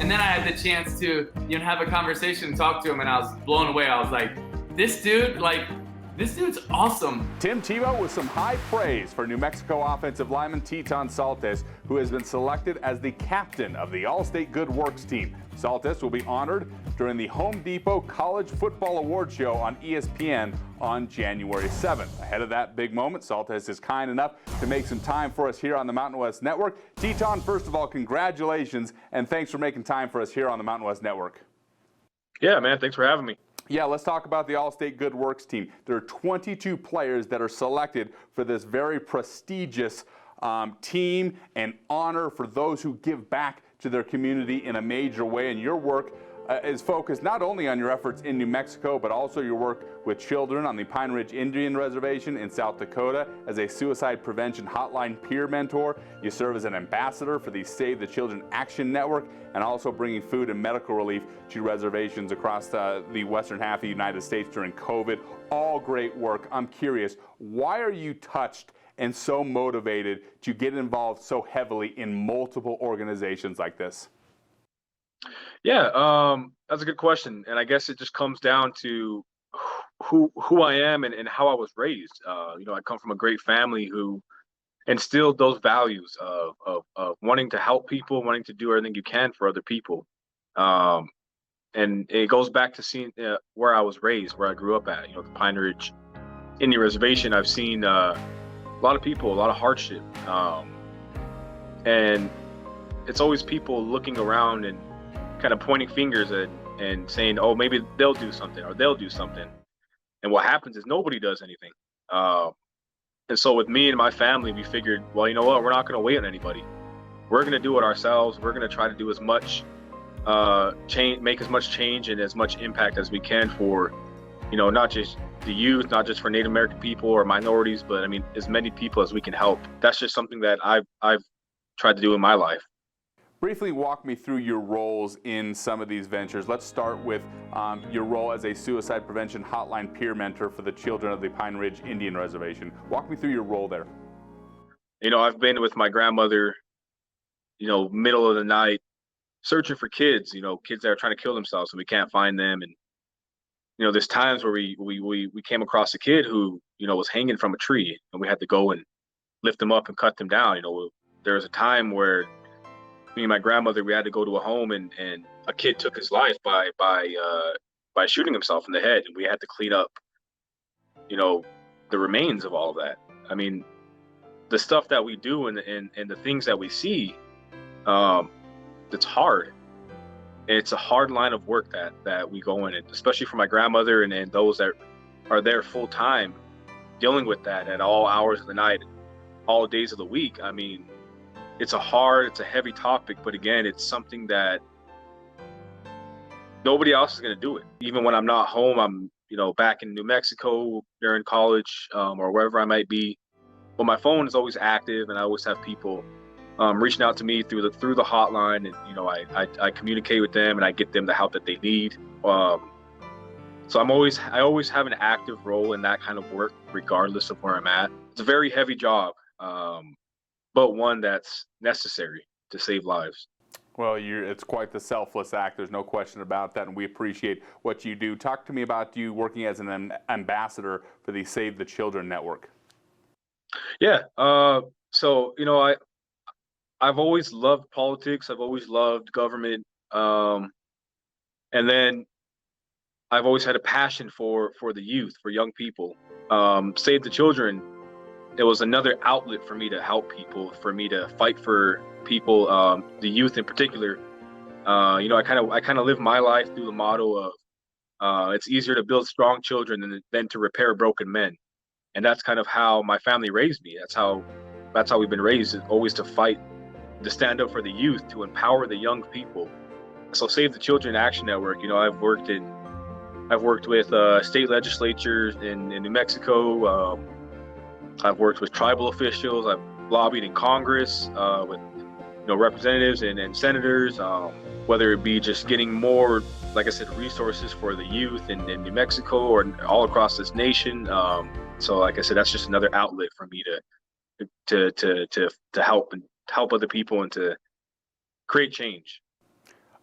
And then I had the chance to, have a conversation and talk to him, and I was blown away. I was like, this dude's awesome. Tim Tebow with some high praise for New Mexico offensive lineman Teton, who has been selected as the captain of the Allstate Good Works Team. Saltis will be honored during the Home Depot College Football Award Show on ESPN on January 7th. Ahead of that big moment, Saltis is kind enough to make some time for us here on the Mountain West Network. Teton, first of all, congratulations, and thanks for making time for us here on the Mountain West Network. Yeah, man, thanks for having me. Yeah, let's talk about the Allstate Good Works Team. There are 22 players that are selected for this very prestigious team and honor for those who give back to their community in a major way. And your work is focused not only on your efforts in New Mexico, but also your work with children on the Pine Ridge Indian Reservation in South Dakota as a suicide prevention hotline peer mentor. You serve as an ambassador for the Save the Children Action Network, and also bringing food and medical relief to reservations across the western half of the United States during COVID. All great work. I'm curious, why are you touched and so motivated to get involved so heavily in multiple organizations like this? Yeah, that's a good question. And I guess it just comes down to who I am and how I was raised. I come from a great family who instilled those values of wanting to help people, wanting to do everything you can for other people. And it goes back to seeing where I was raised, where I grew up at, the Pine Ridge Indian Reservation. I've seen a lot of people, a lot of hardship. And it's always people looking around and kind of pointing fingers and saying, oh, maybe they'll do something or they'll do something. And what happens is nobody does anything. And so with me and my family, we figured, well, you know what, we're not going to wait on anybody. We're going to do it ourselves. We're going to try to do as much change, make as much change and as much impact as we can for, not just the youth, not just for Native American people or minorities, but I mean, as many people as we can help. That's just something that I've tried to do in my life. Briefly walk me through your roles in some of these ventures. Let's start with your role as a suicide prevention hotline peer mentor for the children of the Pine Ridge Indian Reservation. Walk me through your role there. I've been with my grandmother, middle of the night, searching for kids, kids that are trying to kill themselves and we can't find them. And, there's times where we came across a kid who, was hanging from a tree and we had to go and lift them up and cut them down. There was a time where me and my grandmother, we had to go to a home and a kid took his life by shooting himself in the head, and we had to clean up, the remains of all of that. I mean, the stuff that we do and the things that we see, it's hard. It's a hard line of work that we go in, and especially for my grandmother and those that are there full time, dealing with that at all hours of the night, all days of the week. I mean, it's a heavy topic, but again, it's something that nobody else is going to do it. Even when I'm not home, I'm, back in New Mexico during college, or wherever I might be. But my phone is always active, and I always have people reaching out to me through the hotline, and I communicate with them and I get them the help that they need. So I always have an active role in that kind of work, regardless of where I'm at. It's a very heavy job. But one that's necessary to save lives. Well, it's quite the selfless act. There's no question about that, and we appreciate what you do. Talk to me about you working as an ambassador for the Save the Children Network. Yeah. So, I've always loved politics. I've always loved government. And then I've always had a passion for the youth, for young people. Save the Children, it was another outlet for me to help people, for me to fight for people, the youth in particular. I kind of live my life through the motto of it's easier to build strong children than to repair broken men, and that's kind of how my family raised me. That's how we've been raised, always to fight, to stand up for the youth, to empower the young people. So Save the Children Action Network. I've worked with state legislatures in New Mexico. I've worked with tribal officials. I've lobbied in Congress with representatives and senators, whether it be just getting more, like I said, resources for the youth in New Mexico or all across this nation. So like I said, that's just another outlet for me to help other people and to create change.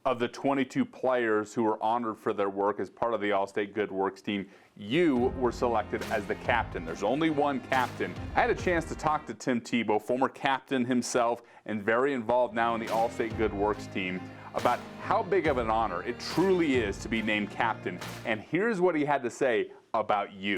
Of the 22 players who were honored for their work as part of the Allstate Good Works team, you were selected as the captain. There's only one captain. I had a chance to talk to Tim Tebow, former captain himself and very involved now in the Allstate Good Works team, about how big of an honor it truly is to be named captain. And here's what he had to say about you.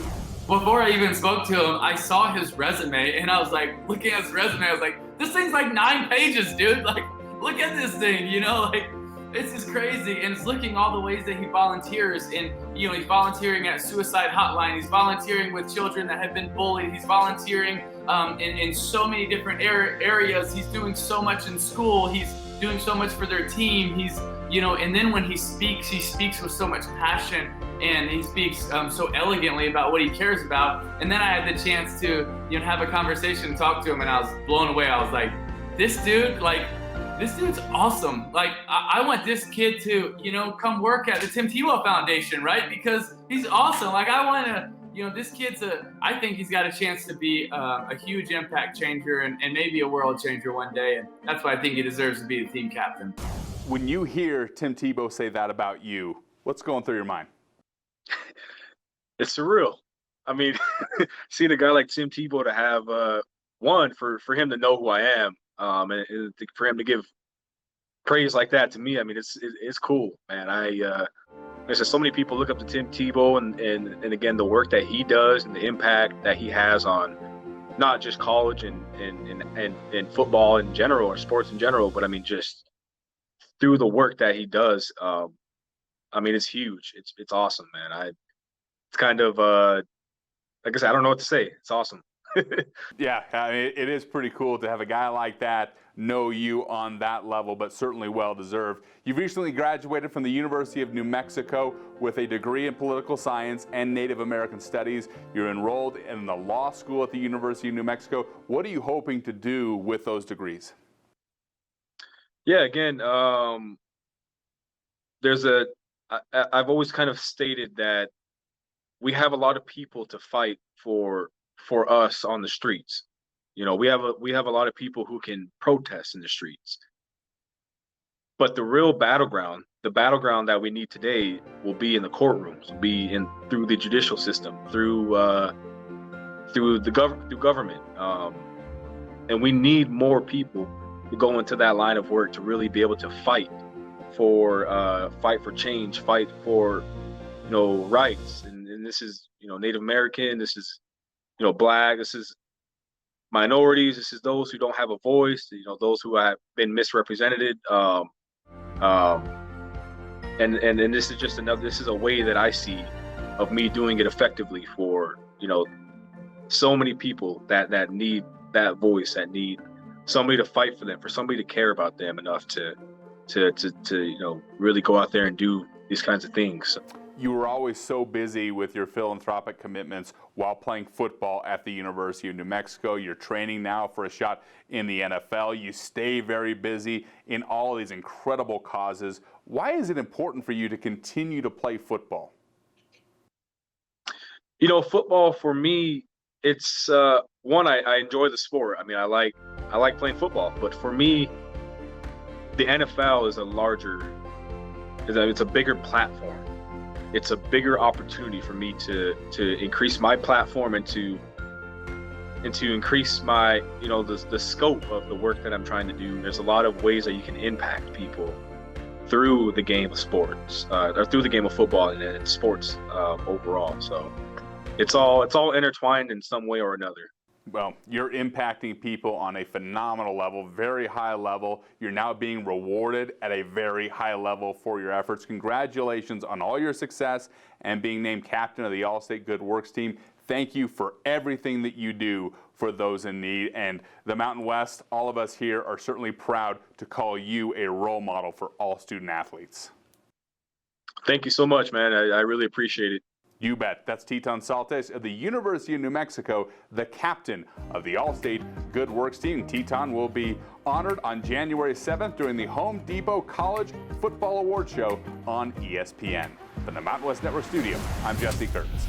Before I even spoke to him, I saw his resume and I was like, looking at his resume, I was like, this thing's like 9 pages, dude. Like, look at this thing, you know, like, this is crazy. And it's looking all the ways that he volunteers. And, you know, he's volunteering at suicide hotline. He's volunteering with children that have been bullied. He's volunteering in so many different areas. He's doing so much in school. He's doing so much for their team. He's, you know, and then when he speaks with so much passion, and he speaks so elegantly about what he cares about. And then I had the chance to, you know, have a conversation and talk to him, and I was blown away. I was like, this dude's awesome. Like, I want this kid to, you know, come work at the Tim Tebow Foundation, right? Because he's awesome. Like, I want to, you know, this kid's I think he's got a chance to be a huge impact changer and maybe a world changer one day. And that's why I think he deserves to be the team captain. When you hear Tim Tebow say that about you, what's going through your mind? It's surreal. I mean, seeing a guy like Tim Tebow to have one for him to know who I am, and for him to give praise like that to me, I mean, it's cool, man. There's so many people look up to Tim Tebow and again the work that he does and the impact that he has on not just college and football in general or sports in general, but I mean just through the work that he does. I mean, it's huge. It's awesome, man. It's kind of like I said, I don't know what to say. It's awesome. Yeah, I mean, it is pretty cool to have a guy like that know you on that level, but certainly well deserved. You've recently graduated from the University of New Mexico with a degree in political science and Native American studies. You're enrolled in the law school at the University of New Mexico. What are you hoping to do with those degrees? Yeah, again, I've always kind of stated that we have a lot of people to fight for us on the streets. You know, we have a lot of people who can protest in the streets. But the real battleground, the battleground that we need today, will be in the courtrooms, through the judicial system, through government, and we need more people to go into that line of work to really be able to fight for change, fight for, you know, rights. And this is, you know, Native American, this is, you know, Black, this is minorities, this is those who don't have a voice, you know, those who have been misrepresented. And this is just this is a way that I see of me doing it effectively for, you know, so many people that need that voice, that need somebody to fight for them, for somebody to care about them enough to you know, really go out there and do these kinds of things. You were always so busy with your philanthropic commitments while playing football at the University of New Mexico. You're training now for a shot in the NFL. You stay very busy in all of these incredible causes. Why is it important for you to continue to play football? You know, football for me, it's one, I enjoy the sport. I mean, I like playing football, but for me, the NFL is it's a bigger platform. It's a bigger opportunity for me to increase my platform and to increase my, you know, the scope of the work that I'm trying to do. There's a lot of ways that you can impact people through the game of sports, or through the game of football and sports overall. So it's all intertwined in some way or another. Well, you're impacting people on a phenomenal level, very high level. You're now being rewarded at a very high level for your efforts. Congratulations on all your success and being named captain of the Allstate Good Works team. Thank you for everything that you do for those in need. And the Mountain West, all of us here are certainly proud to call you a role model for all student athletes. Thank you so much, man. I really appreciate it. You bet. That's Teton of the University of New Mexico, the captain of the Allstate Good Works team. Teton will be honored on January 7th during the Home Depot College Football Award Show on ESPN. From the Mountain West Network studio, I'm Jesse Kurtz.